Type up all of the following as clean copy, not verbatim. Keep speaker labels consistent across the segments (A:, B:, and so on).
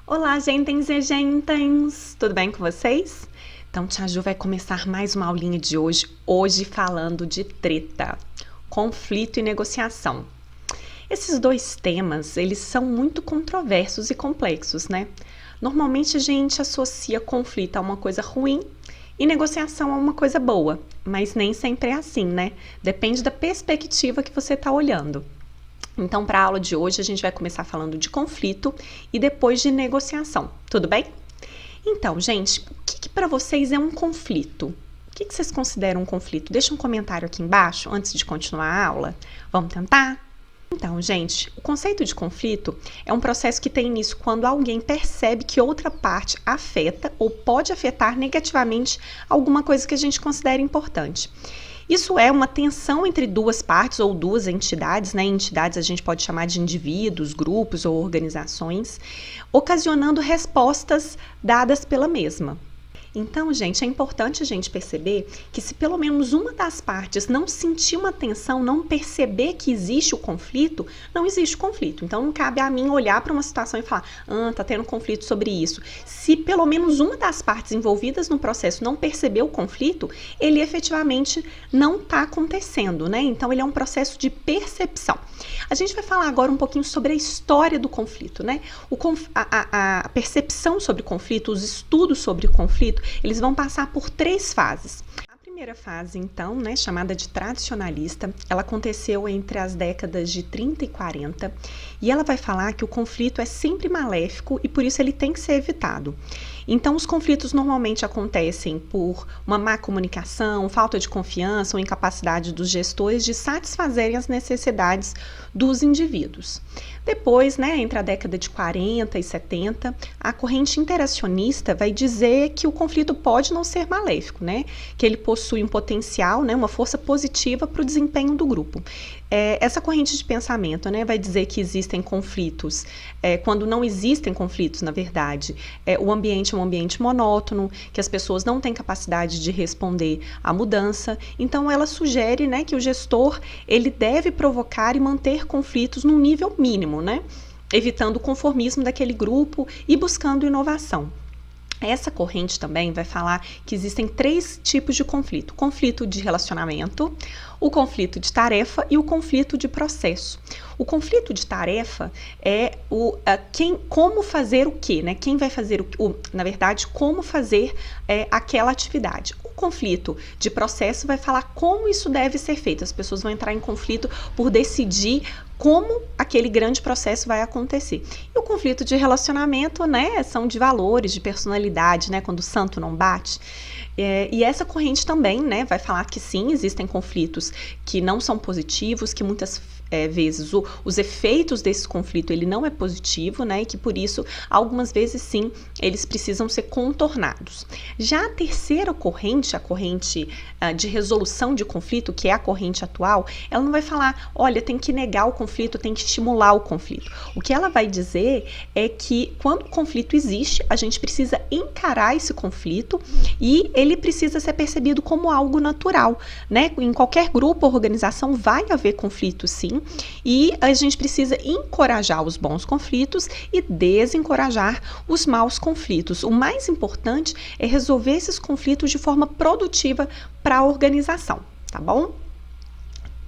A: Olá, gentens e gentens! Tudo bem com vocês? Então, Tia Ju vai começar mais uma aulinha de hoje falando de treta, conflito e negociação. Esses dois temas, eles são muito controversos e complexos, né? Normalmente a gente associa conflito a uma coisa ruim e negociação a uma coisa boa, mas nem sempre é assim, né? Depende da perspectiva que você está olhando. Então, para a aula de hoje, a gente vai começar falando de conflito e depois de negociação, tudo bem? Então, gente, o que para vocês é um conflito? O que vocês consideram um conflito? Deixa um comentário aqui embaixo antes de continuar a aula. Vamos tentar? Então, gente, o conceito de conflito é um processo que tem início quando alguém percebe que outra parte afeta ou pode afetar negativamente alguma coisa que a gente considera importante. Isso é uma tensão entre duas partes ou duas entidades, né? Entidades a gente pode chamar de indivíduos, grupos ou organizações, ocasionando respostas dadas pela mesma. Então, gente, é importante a gente perceber que se pelo menos uma das partes não sentir uma tensão, não perceber que existe o conflito, não existe conflito. Então, não cabe a mim olhar para uma situação e falar, tá tendo conflito sobre isso. Se pelo menos uma das partes envolvidas no processo não perceber o conflito, ele efetivamente não está acontecendo, né? Então, ele é um processo de percepção. A gente vai falar agora um pouquinho sobre a história do conflito, né? A percepção sobre o conflito, os estudos sobre o conflito, eles vão passar por 3 fases. A primeira fase, então, né, chamada de tradicionalista, ela aconteceu entre as décadas de 30 e 40 e ela vai falar que o conflito é sempre maléfico e por isso ele tem que ser evitado. Então, os conflitos normalmente acontecem por uma má comunicação, falta de confiança ou incapacidade dos gestores de satisfazerem as necessidades dos indivíduos. Depois, né, entre a década de 40 e 70, a corrente interacionista vai dizer que o conflito pode não ser maléfico, né, que ele possui um potencial, né, uma força positiva para o desempenho do grupo. Essa corrente de pensamento, né, vai dizer que existem conflitos, quando não existem conflitos, na verdade, o ambiente é um ambiente monótono, que as pessoas não têm capacidade de responder à mudança. Então, ela sugere, né, que o gestor ele deve provocar e manter conflitos num nível mínimo, né, evitando o conformismo daquele grupo e buscando inovação. Essa corrente também vai falar que existem 3 tipos de conflito: o conflito de relacionamento, o conflito de tarefa e o conflito de processo. O conflito de tarefa é como fazer o quê, né? Quem vai fazer na verdade, como fazer aquela atividade. O conflito de processo vai falar como isso deve ser feito. As pessoas vão entrar em conflito por decidir como aquele grande processo vai acontecer. E o conflito de relacionamento, né, são de valores, de personalidade, né, quando o santo não bate. E essa corrente também, né, vai falar que sim, existem conflitos que não são positivos, que muitas vezes os efeitos desse conflito ele não é positivo, né, e que por isso algumas vezes sim eles precisam ser contornados. Já a terceira corrente, a corrente de resolução de conflito, que é a corrente atual, ela não vai falar, olha, tem que negar o conflito, tem que estimular o conflito. O que ela vai dizer é que quando o conflito existe, a gente precisa encarar esse conflito e ele precisa ser percebido como algo natural, né? Em qualquer grupo ou organização vai haver conflito sim, e a gente precisa encorajar os bons conflitos e desencorajar os maus conflitos. O mais importante é resolver esses conflitos de forma produtiva para a organização, tá bom?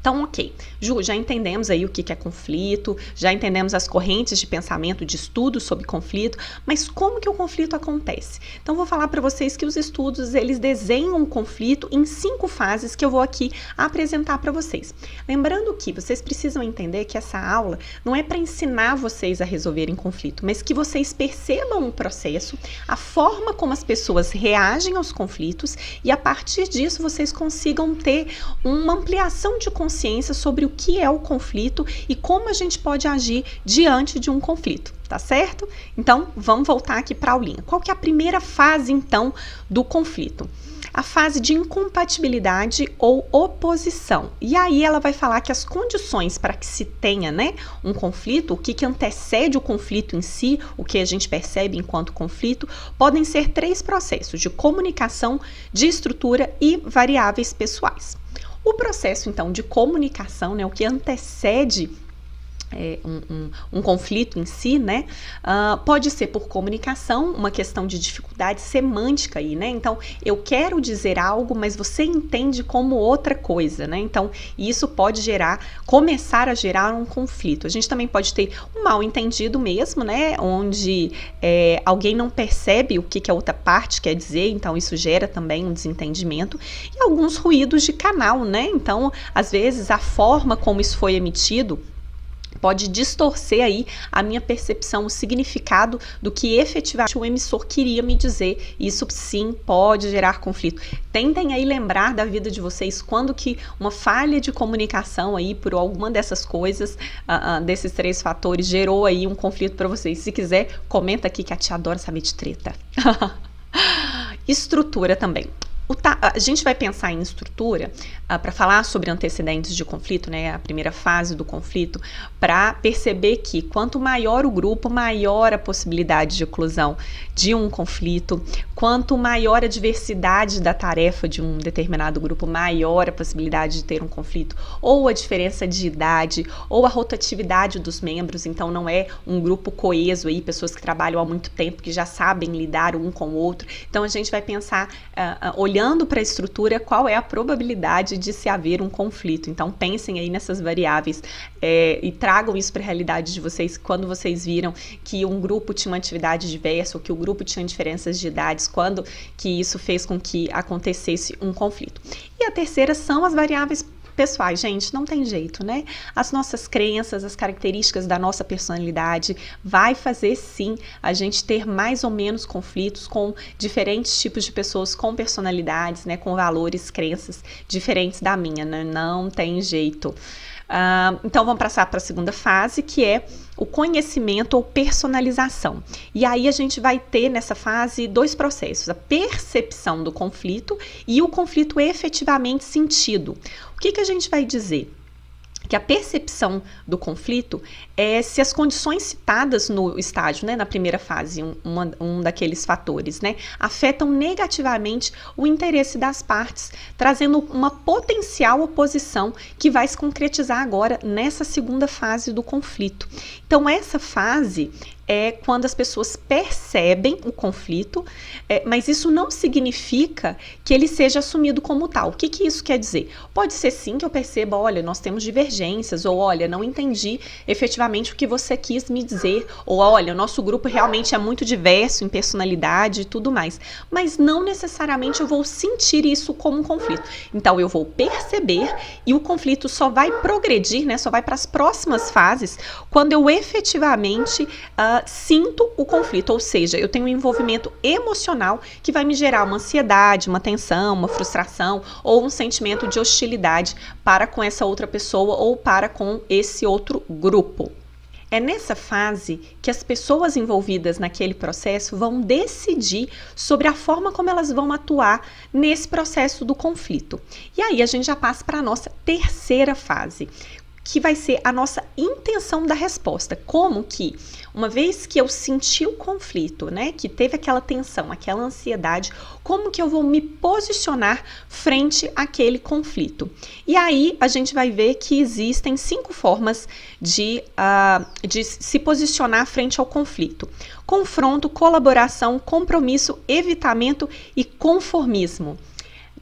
A: Então, ok, Ju, já entendemos aí o que é conflito, já entendemos as correntes de pensamento, de estudos sobre conflito, mas como que o conflito acontece? Então, vou falar para vocês que os estudos, eles desenham o conflito em 5 fases que eu vou aqui apresentar para vocês. Lembrando que vocês precisam entender que essa aula não é para ensinar vocês a resolverem conflito, mas que vocês percebam o processo, a forma como as pessoas reagem aos conflitos e a partir disso vocês consigam ter uma ampliação de consciência sobre o que é o conflito e como a gente pode agir diante de um conflito, tá certo? Então, vamos voltar aqui para a aulinha. Qual que é a primeira fase, então, do conflito? A fase de incompatibilidade ou oposição. E aí ela vai falar que as condições para que se tenha, né, um conflito, o que antecede o conflito em si, o que a gente percebe enquanto conflito, podem ser 3 processos: de comunicação, de estrutura e variáveis pessoais. O processo, então, de comunicação, né, o que antecede um conflito em si, né? Pode ser por comunicação, uma questão de dificuldade semântica aí, né? Então, eu quero dizer algo, mas você entende como outra coisa, né? Então, isso pode começar a gerar um conflito. A gente também pode ter um mal entendido mesmo, né? Onde alguém não percebe o que a outra parte quer dizer, então isso gera também um desentendimento. E alguns ruídos de canal, né? Então, às vezes, a forma como isso foi emitido pode distorcer aí a minha percepção, o significado do que efetivamente o emissor queria me dizer. Isso sim pode gerar conflito. Tentem aí lembrar da vida de vocês quando que uma falha de comunicação aí por alguma dessas coisas, desses 3 fatores, gerou aí um conflito para vocês. Se quiser, comenta aqui que a tia adora saber de treta. Estrutura também. A gente vai pensar em estrutura para falar sobre antecedentes de conflito, né, a primeira fase do conflito, para perceber que quanto maior o grupo, maior a possibilidade de eclosão de um conflito, quanto maior a diversidade da tarefa de um determinado grupo, maior a possibilidade de ter um conflito, ou a diferença de idade, ou a rotatividade dos membros, então não é um grupo coeso aí, pessoas que trabalham há muito tempo, que já sabem lidar um com o outro. Então a gente vai pensar, olhando para a estrutura, qual é a probabilidade de se haver um conflito. Então pensem aí nessas variáveis e tragam isso para a realidade de vocês quando vocês viram que um grupo tinha uma atividade diversa ou que o grupo tinha diferenças de idades, quando que isso fez com que acontecesse um conflito. E a terceira são as variáveis pessoais, gente, não tem jeito, né? As nossas crenças, as características da nossa personalidade vai fazer sim a gente ter mais ou menos conflitos com diferentes tipos de pessoas com personalidades, né? Com valores, crenças diferentes da minha, né? Não tem jeito. Então vamos passar para a segunda fase, que é o conhecimento ou personalização. E aí a gente vai ter nessa fase 2 processos, a percepção do conflito e o conflito efetivamente sentido. O que a gente vai dizer? Que a percepção do conflito é se as condições citadas no estágio, né, na primeira fase, um daqueles fatores, né, afetam negativamente o interesse das partes, trazendo uma potencial oposição que vai se concretizar agora nessa segunda fase do conflito. Então, essa fase é quando as pessoas percebem o conflito, mas isso não significa que ele seja assumido como tal. O que isso quer dizer? Pode ser sim que eu perceba, olha, nós temos divergências, ou olha, não entendi efetivamente o que você quis me dizer, ou olha, o nosso grupo realmente é muito diverso em personalidade e tudo mais. Mas não necessariamente eu vou sentir isso como um conflito. Então eu vou perceber e o conflito só vai progredir, né, só vai para as próximas fases quando eu efetivamente sinto o conflito, ou seja, eu tenho um envolvimento emocional que vai me gerar uma ansiedade, uma tensão, uma frustração ou um sentimento de hostilidade para com essa outra pessoa ou para com esse outro grupo. É nessa fase que as pessoas envolvidas naquele processo vão decidir sobre a forma como elas vão atuar nesse processo do conflito. E aí a gente já passa para a nossa terceira fase, que vai ser a nossa intenção da resposta. Como que, uma vez que eu senti o conflito, né, que teve aquela tensão, aquela ansiedade, como que eu vou me posicionar frente àquele conflito? E aí a gente vai ver que existem 5 formas de se posicionar frente ao conflito: confronto, colaboração, compromisso, evitamento e conformismo.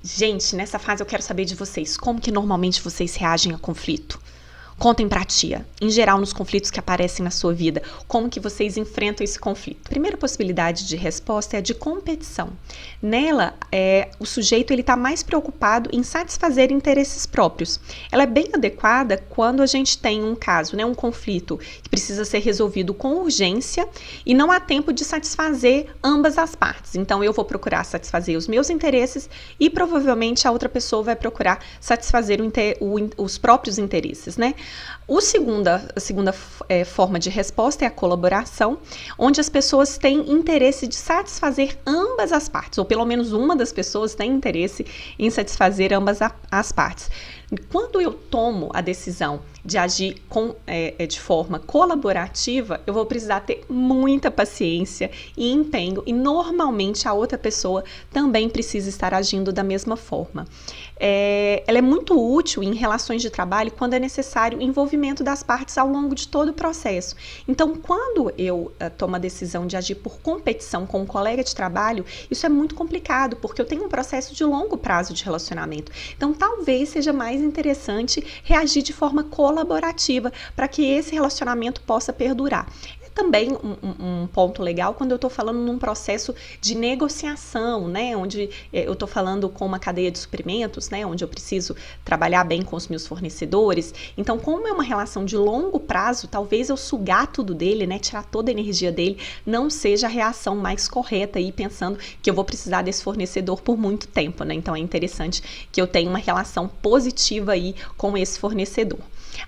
A: Gente, nessa fase eu quero saber de vocês, como que normalmente vocês reagem a conflito? Contem pra tia, em geral nos conflitos que aparecem na sua vida, como que vocês enfrentam esse conflito. A primeira possibilidade de resposta é a de competição. Nela, o sujeito ele está mais preocupado em satisfazer interesses próprios. Ela é bem adequada quando a gente tem um caso, né, um conflito que precisa ser resolvido com urgência e não há tempo de satisfazer ambas as partes. Então eu vou procurar satisfazer os meus interesses e provavelmente a outra pessoa vai procurar satisfazer os próprios interesses, né? A segunda forma de resposta é a colaboração, onde as pessoas têm interesse de satisfazer ambas as partes, ou pelo menos uma das pessoas tem interesse em satisfazer ambas as partes. Quando eu tomo a decisão de agir de forma colaborativa, eu vou precisar ter muita paciência e empenho, e normalmente a outra pessoa também precisa estar agindo da mesma forma. Ela é muito útil em relações de trabalho quando é necessário o envolvimento das partes ao longo de todo o processo. Então, quando eu tomo a decisão de agir por competição com um colega de trabalho, isso é muito complicado, porque eu tenho um processo de longo prazo de relacionamento. Então, talvez seja mais interessante reagir de forma colaborativa para que esse relacionamento possa perdurar. Também um ponto legal quando eu estou falando num processo de negociação, né, onde eu estou falando com uma cadeia de suprimentos, né, onde eu preciso trabalhar bem com os meus fornecedores. Então, como é uma relação de longo prazo, talvez eu sugar tudo dele, né, tirar toda a energia dele, não seja a reação mais correta aí, pensando que eu vou precisar desse fornecedor por muito tempo, né? Então, é interessante que eu tenha uma relação positiva aí com esse fornecedor.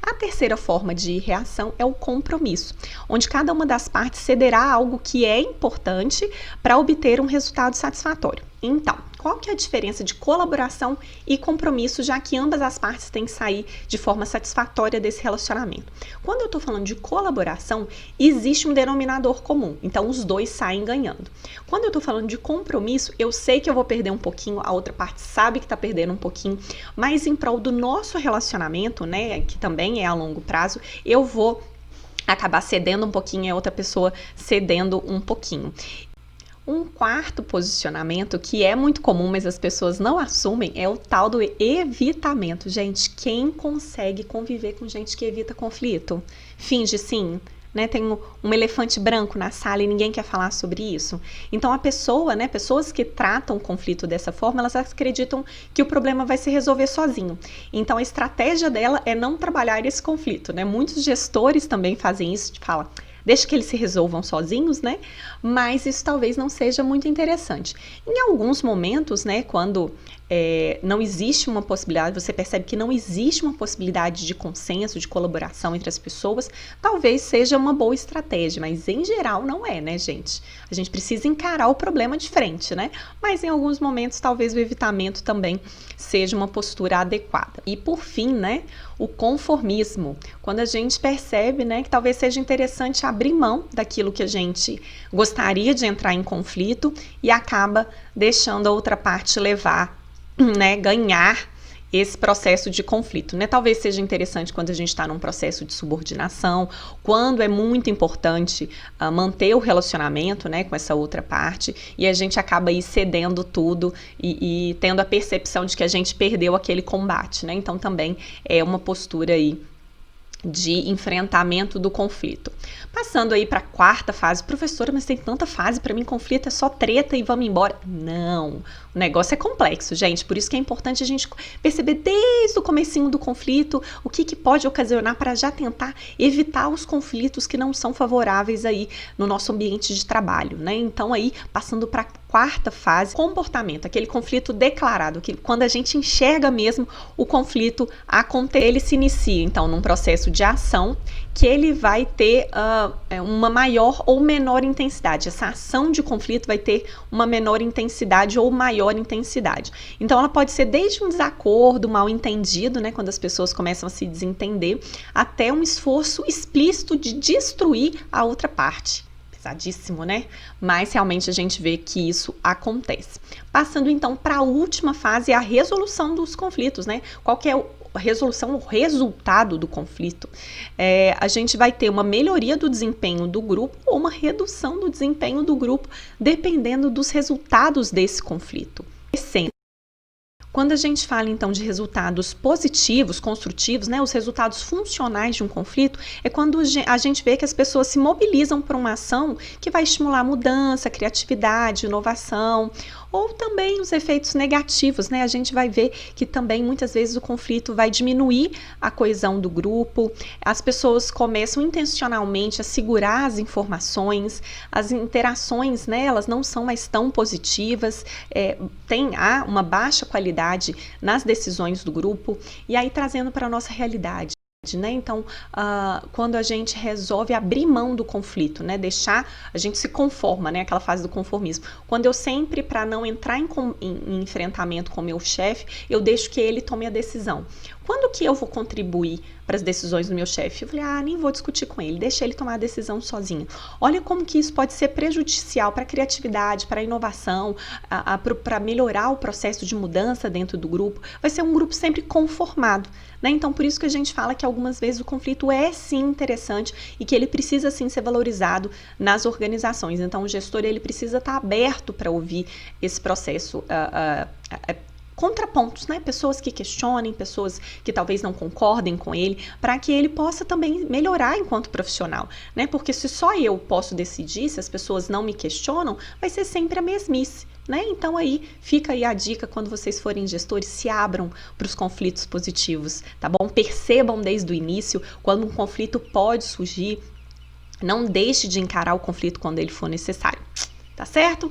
A: A terceira forma de reação é o compromisso, onde cada uma das partes cederá algo que é importante para obter um resultado satisfatório. Então, qual que é a diferença de colaboração e compromisso, já que ambas as partes têm que sair de forma satisfatória desse relacionamento? Quando eu estou falando de colaboração, existe um denominador comum, então os dois saem ganhando. Quando eu estou falando de compromisso, eu sei que eu vou perder um pouquinho, a outra parte sabe que está perdendo um pouquinho, mas em prol do nosso relacionamento, né, que também é a longo prazo, eu vou acabar cedendo um pouquinho e a outra pessoa cedendo um pouquinho. Um quarto posicionamento que é muito comum, mas as pessoas não assumem, é o tal do evitamento. Gente, quem consegue conviver com gente que evita conflito? Finge sim, né? Tem um elefante branco na sala e ninguém quer falar sobre isso. Então a pessoa, né, pessoas que tratam o conflito dessa forma, elas acreditam que o problema vai se resolver sozinho. Então a estratégia dela é não trabalhar esse conflito, né? Muitos gestores também fazem isso, falam, deixa que eles se resolvam sozinhos, né? Mas isso talvez não seja muito interessante. Em alguns momentos, né, quando não existe uma possibilidade, você percebe que não existe uma possibilidade de consenso, de colaboração entre as pessoas, talvez seja uma boa estratégia, mas em geral não é, né, gente? A gente precisa encarar o problema de frente, né? Mas em alguns momentos, talvez o evitamento também seja uma postura adequada. E por fim, né, o conformismo. Quando a gente percebe, né, que talvez seja interessante abrir mão daquilo que a gente gostaria de entrar em conflito e acaba deixando a outra parte levar, né, ganhar esse processo de conflito, né? Talvez seja interessante quando a gente está num processo de subordinação, quando é muito importante manter o relacionamento, né, com essa outra parte, e a gente acaba aí cedendo tudo e tendo a percepção de que a gente perdeu aquele combate, né? Então também é uma postura aí de enfrentamento do conflito. Passando aí para a quarta fase, professora, mas tem tanta fase, para mim conflito é só treta e vamos embora. Não, o negócio é complexo, gente, por isso que é importante a gente perceber desde o comecinho do conflito o que pode ocasionar para já tentar evitar os conflitos que não são favoráveis aí no nosso ambiente de trabalho, né? Então aí, passando para a quarta fase, comportamento, aquele conflito declarado, que quando a gente enxerga mesmo o conflito acontecer, ele se inicia então num processo de ação que ele vai ter uma maior ou menor intensidade. Essa ação de conflito vai ter uma menor intensidade ou maior intensidade. Então ela pode ser desde um desacordo, mal entendido, né, quando as pessoas começam a se desentender, até um esforço explícito de destruir a outra parte. Pesadíssimo, né? Mas realmente a gente vê que isso acontece. Passando então para a última fase, a resolução dos conflitos, né? Qual que é a resolução, o resultado do conflito? A gente vai ter uma melhoria do desempenho do grupo ou uma redução do desempenho do grupo, dependendo dos resultados desse conflito. Quando a gente fala então de resultados positivos, construtivos, né, os resultados funcionais de um conflito, é quando a gente vê que as pessoas se mobilizam para uma ação que vai estimular mudança, criatividade, inovação, ou também os efeitos negativos, né? A gente vai ver que também muitas vezes o conflito vai diminuir a coesão do grupo, as pessoas começam intencionalmente a segurar as informações, as interações, né, elas não são mais tão positivas, há uma baixa qualidade nas decisões do grupo, e aí trazendo para a nossa realidade. Né? Então, quando a gente resolve abrir mão do conflito, né? A gente se conforma, né? Aquela fase do conformismo. Quando eu sempre, para não entrar em enfrentamento com o meu chefe, eu deixo que ele tome a decisão. Quando que eu vou contribuir para as decisões do meu chefe? Eu falei, nem vou discutir com ele, deixa ele tomar a decisão sozinho. Olha como que isso pode ser prejudicial para a criatividade, para a inovação, para melhorar o processo de mudança dentro do grupo. Vai ser um grupo sempre conformado, né? Então, por isso que a gente fala que algumas vezes o conflito é sim interessante e que ele precisa sim ser valorizado nas organizações. Então, o gestor ele precisa estar aberto para ouvir esse processo, contrapontos, né? Pessoas que questionem, pessoas que talvez não concordem com ele, para que ele possa também melhorar enquanto profissional, né? Porque se só eu posso decidir, se as pessoas não me questionam, vai ser sempre a mesmice, né? Então aí fica aí a dica, quando vocês forem gestores, se abram para os conflitos positivos, tá bom? Percebam desde o início quando um conflito pode surgir, não deixe de encarar o conflito quando ele for necessário, tá certo?